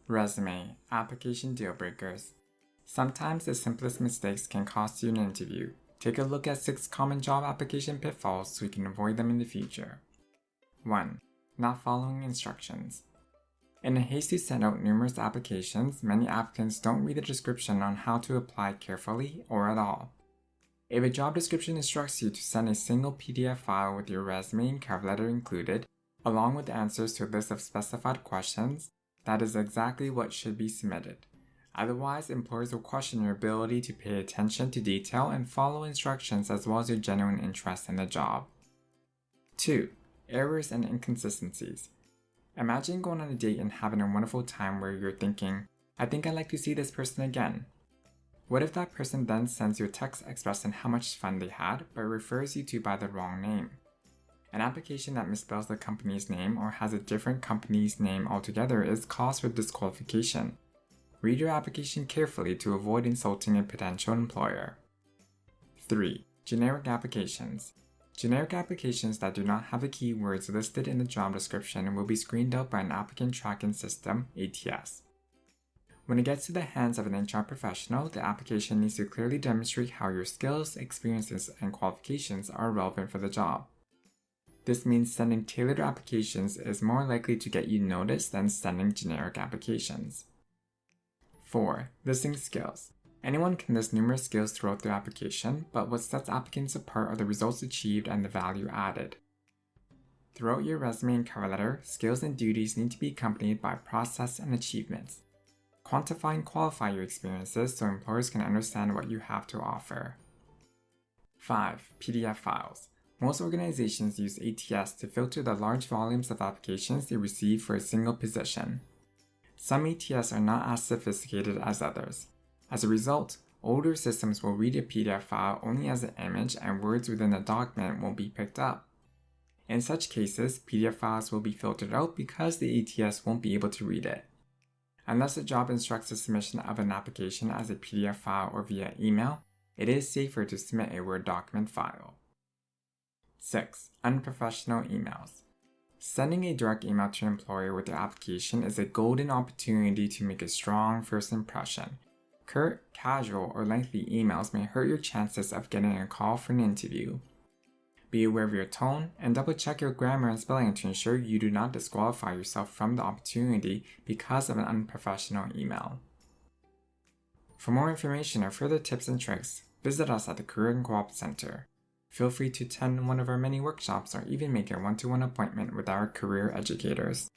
Resume, application deal breakers. Sometimes the simplest mistakes can cost you an interview. Take a look at 6 common job application pitfalls so you can avoid them in the future. 1. Not following instructions. In a haste to send out numerous applications, many applicants don't read the description on how to apply carefully or at all. If a job description instructs you to send a single PDF file with your resume and cover letter included, along with answers to a list of specified questions, that is exactly what should be submitted. Otherwise, employers will question your ability to pay attention to detail and follow instructions as well as your genuine interest in the job. 2. Errors and inconsistencies. Imagine going on a date and having a wonderful time where you're thinking, I think I'd like to see this person again. What if that person then sends you a text expressing how much fun they had, but refers you to by the wrong name? An application that misspells the company's name or has a different company's name altogether is cause for disqualification. Read your application carefully to avoid insulting a potential employer. 3. Generic applications. Generic applications that do not have the keywords listed in the job description will be screened out by an applicant tracking system, ATS. When it gets to the hands of an HR professional, the application needs to clearly demonstrate how your skills, experiences, and qualifications are relevant for the job. This means sending tailored applications is more likely to get you noticed than sending generic applications. 4. Listing skills. Anyone can list numerous skills throughout their application, but what sets applicants apart are the results achieved and the value added. Throughout your resume and cover letter, skills and duties need to be accompanied by process and achievements. Quantify and qualify your experiences so employers can understand what you have to offer. 5. PDF files. Most organizations use ATS to filter the large volumes of applications they receive for a single position. Some ATS are not as sophisticated as others. As a result, older systems will read a PDF file only as an image and words within the document won't be picked up. In such cases, PDF files will be filtered out because the ATS won't be able to read it. Unless the job instructs the submission of an application as a PDF file or via email, it is safer to submit a Word document file. 6. Unprofessional emails. Sending a direct email to an employer with your application is a golden opportunity to make a strong first impression. Curt, casual, or lengthy emails may hurt your chances of getting a call for an interview. Be aware of your tone and double-check your grammar and spelling to ensure you do not disqualify yourself from the opportunity because of an unprofessional email. For more information or further tips and tricks, visit us at the Career and Co-op Center. Feel free to attend one of our many workshops or even make a one-to-one appointment with our career educators.